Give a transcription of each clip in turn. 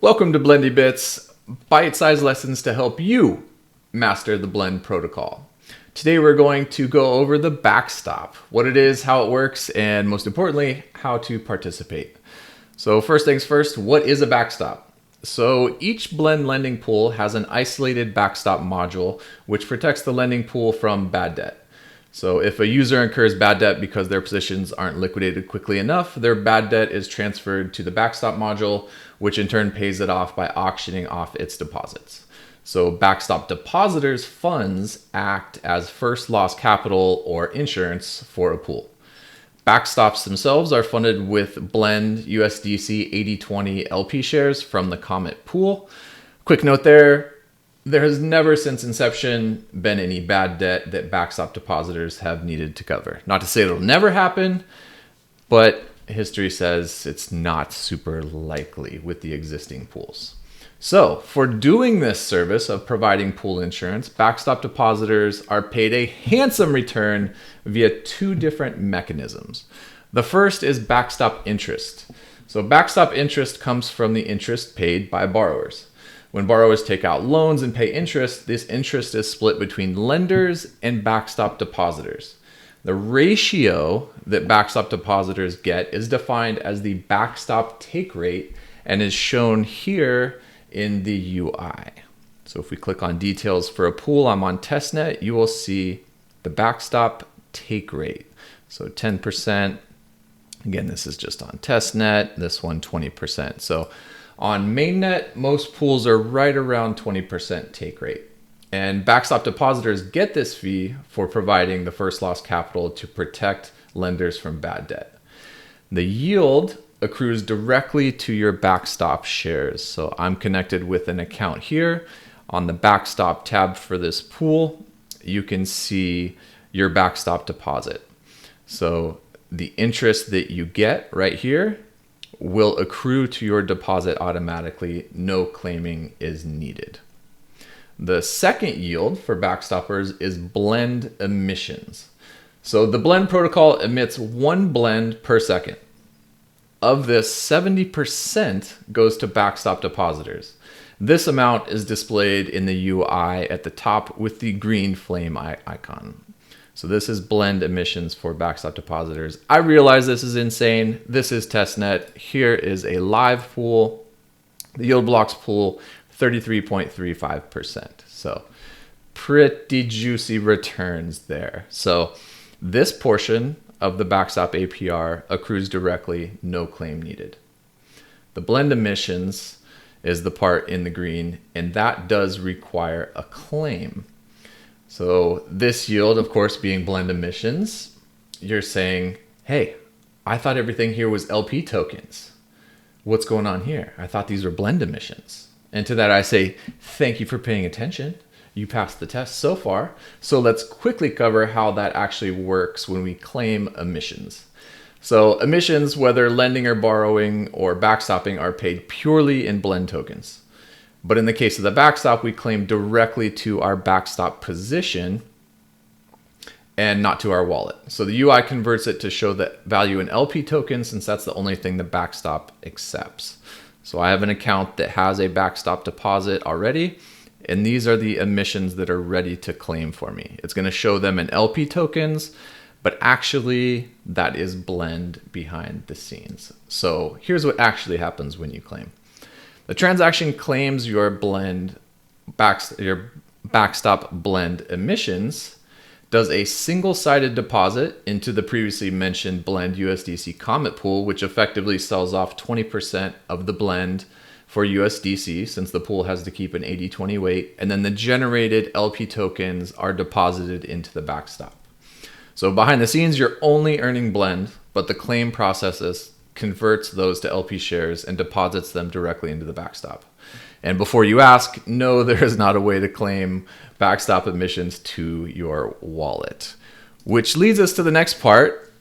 Welcome to Blendy Bits, bite-sized lessons to help you master the Blend protocol. Today we're going to go over the Backstop, what it is, how it works, and most importantly, how to participate. So first things first, what is a Backstop? So each Blend lending pool has an isolated Backstop module which protects the lending pool from bad debt. So if a user incurs bad debt because their positions aren't liquidated quickly enough, their bad debt is transferred to the Backstop module, which in turn pays it off by auctioning off its deposits. So Backstop depositors' funds act as first loss capital or insurance for a pool. Backstops themselves are funded with Blend USDC 80/20 LP shares from the Comet pool. Quick note there has never since inception been any bad debt that Backstop depositors have needed to cover. Not to say it'll never happen, but history says it's not super likely with the existing pools. So for doing this service of providing pool insurance, Backstop depositors are paid a handsome return via two different mechanisms. The first is Backstop interest. So Backstop interest comes from the interest paid by borrowers. When borrowers take out loans and pay interest, this interest is split between lenders and Backstop depositors. The ratio that Backstop depositors get is defined as the Backstop take rate and is shown here in the UI. So if we click on details for a pool, I'm on testnet, you will see the Backstop take rate. So 10%, again, this is just on testnet, this one 20%. So on mainnet, most pools are right around 20% take rate. And Backstop depositors get this fee for providing the first loss capital to protect lenders from bad debt. The yield accrues directly to your Backstop shares. So I'm connected with an account here. On the Backstop tab for this pool, you can see your Backstop deposit. So the interest that you get right here will accrue to your deposit automatically. No claiming is needed. The second yield for Backstoppers is blend emissions. So the Blend protocol emits one blend per second. Of this, 70% goes to Backstop depositors. This amount is displayed in the UI at the top with the green flame icon. So this is blend emissions for Backstop depositors. I realize this is insane. This is testnet. Here is a live pool. The yield blocks pool, 33.35%. So pretty juicy returns there. So this portion of the Backstop APR accrues directly, no claim needed. The blend emissions is the part in the green, and that does require a claim. So this yield, of course, being blend emissions, you're saying, hey, I thought everything here was LP tokens. What's going on here? I thought these were blend emissions. And to that I say, thank you for paying attention. You passed the test so far. So let's quickly cover how that actually works when we claim emissions. So emissions, whether lending or borrowing or backstopping, are paid purely in blend tokens. But in the case of the Backstop, we claim directly to our Backstop position and not to our wallet. So the UI converts it to show the value in LP tokens, since that's the only thing the Backstop accepts. So I have an account that has a Backstop deposit already, and these are the emissions that are ready to claim for me. It's going to show them in LP tokens, but actually that is blend behind the scenes. So here's what actually happens when you claim. The transaction claims your Backstop blend emissions, does a single-sided deposit into the previously mentioned Blend USDC Comet pool, which effectively sells off 20% of the blend for USDC, since the pool has to keep an 80/20 weight, and then the generated LP tokens are deposited into the Backstop. So behind the scenes, you're only earning blend, but the claim processes converts those to LP shares and deposits them directly into the Backstop. And before you ask, no, there is not a way to claim Backstop emissions to your wallet. Which leads us to the next part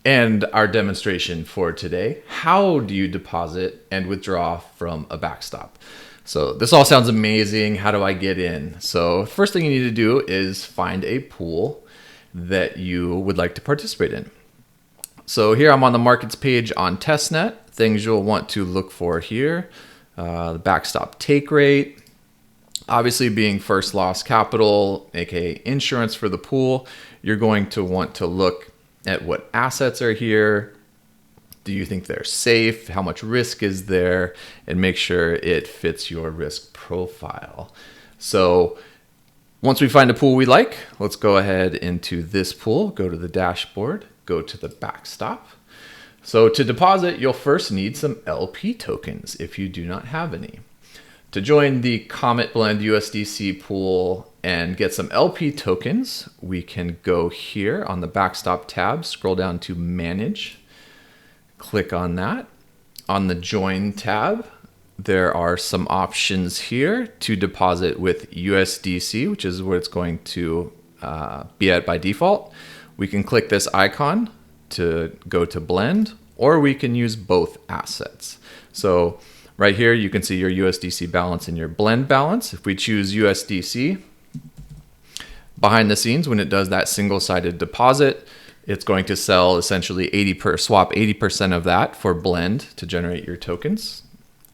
and our demonstration for today. How do you deposit and withdraw from a Backstop? So this all sounds amazing. How do I get in? So first thing you need to do is find a pool that you would like to participate in. So here I'm on the markets page on testnet. Things you'll want to look for here. the backstop take rate. Obviously, being first loss capital, aka insurance for the pool, you're going to want to look at what assets are here. Do you think they're safe? How much risk is there? And make sure it fits your risk profile. So once we find a pool we like, let's go ahead into this pool, go to the dashboard, go to the backstop. So to deposit, you'll first need some LP tokens if you do not have any. To join the Comet Blend USDC pool and get some LP tokens, we can go here on the Backstop tab, scroll down to Manage, click on that. On the Join tab, there are some options here to deposit with USDC, which is what it's going to be at by default. We can click this icon to go to Blend, or we can use both assets. So right here, you can see your USDC balance and your Blend balance. If we choose USDC, behind the scenes, when it does that single-sided deposit, it's going to sell essentially swap 80% of that for Blend to generate your tokens.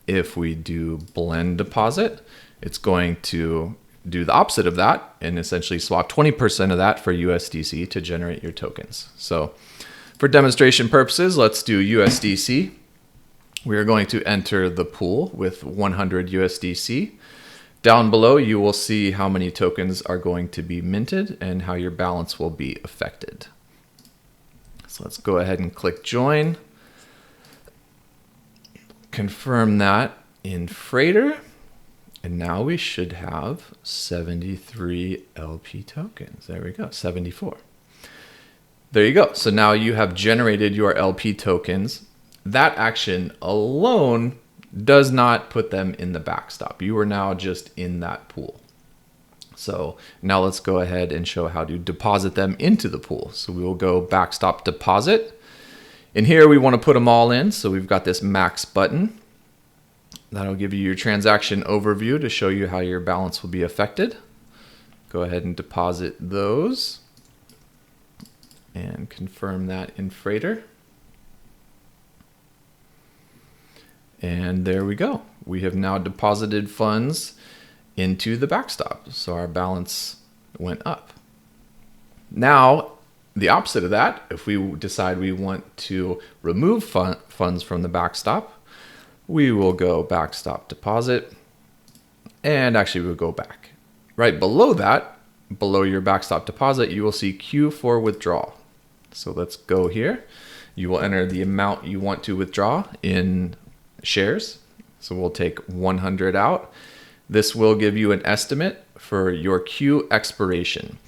If we do Blend deposit, it's going to do the opposite of that and essentially swap 20% of that for USDC to generate your tokens. So for demonstration purposes, let's do USDC. We are going to enter the pool with 100 USDC. Down below, you will see how many tokens are going to be minted and how your balance will be affected. So let's go ahead and click join. Confirm that in Freighter. And now we should have 73 LP tokens. There we go, 74. There you go. So now you have generated your LP tokens. That action alone does not put them in the backstop. You are now just in that pool. So now let's go ahead and show how to deposit them into the pool. So we will go backstop deposit. In here, we want to put them all in. So we've got this max button. That'll give you your transaction overview to show you how your balance will be affected. Go ahead and deposit those and confirm that in Freighter. And there we go. We have now deposited funds into the backstop. So our balance went up. Now, the opposite of that, if we decide we want to remove funds from the backstop, we will go backstop deposit, and actually we'll go back. Right below that, below your backstop deposit, you will see queue for withdrawal. So let's go here. You will enter the amount you want to withdraw in shares. So we'll take 100 out. This will give you an estimate for your queue expiration.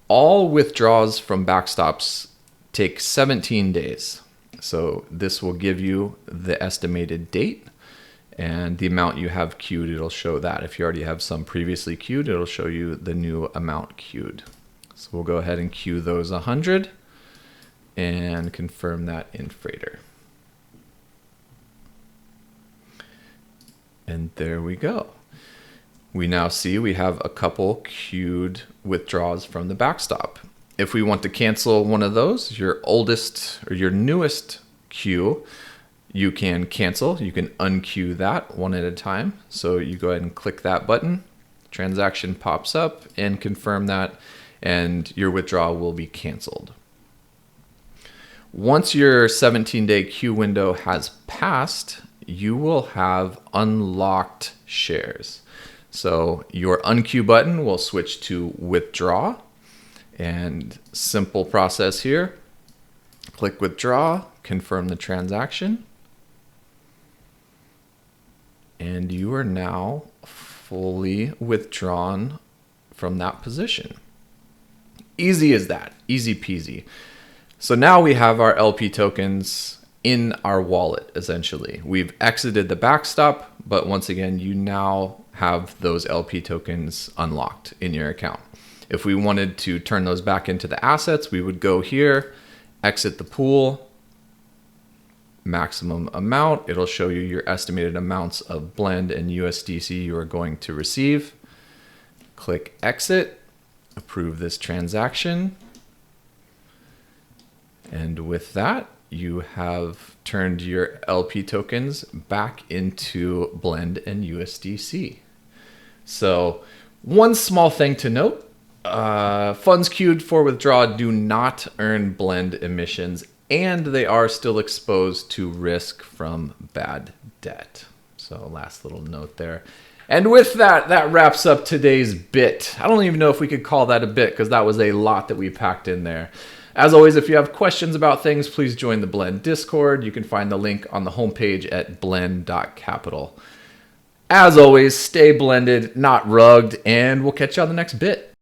All withdrawals from backstops take 17 days. So this will give you the estimated date and the amount you have queued. It'll show that. If you already have some previously queued, it'll show you the new amount queued. So we'll go ahead and queue those 100 and confirm that in Freighter. And there we go. We now see we have a couple queued withdrawals from the backstop. If we want to cancel one of those, your oldest or your newest queue, you can cancel. You can unqueue that one at a time. So you go ahead and click that button. Transaction pops up and confirm that, and your withdrawal will be canceled. Once your 17-day queue window has passed, you will have unlocked shares. So your unqueue button will switch to withdraw, and simple process here. Click withdraw, confirm the transaction, and you are now fully withdrawn from that position. Easy as that, easy peasy. So now we have our LP tokens in our wallet, essentially. We've exited the backstop, but once again, you now have those LP tokens unlocked in your account. If we wanted to turn those back into the assets, we would go here, exit the pool, maximum amount. It'll show you your estimated amounts of Blend and USDC you are going to receive. Click exit, approve this transaction. And with that, you have turned your LP tokens back into Blend and USDC. So one small thing to note, funds queued for withdrawal do not earn Blend emissions, and they are still exposed to risk from bad debt. So last little note there. And with that, that wraps up today's bit. I don't even know if we could call that a bit because that was a lot that we packed in there. As always, if you have questions about things, please join the Blend Discord. You can find the link on the homepage at blend.capital. As always, stay blended, not rugged, and we'll catch you on the next bit.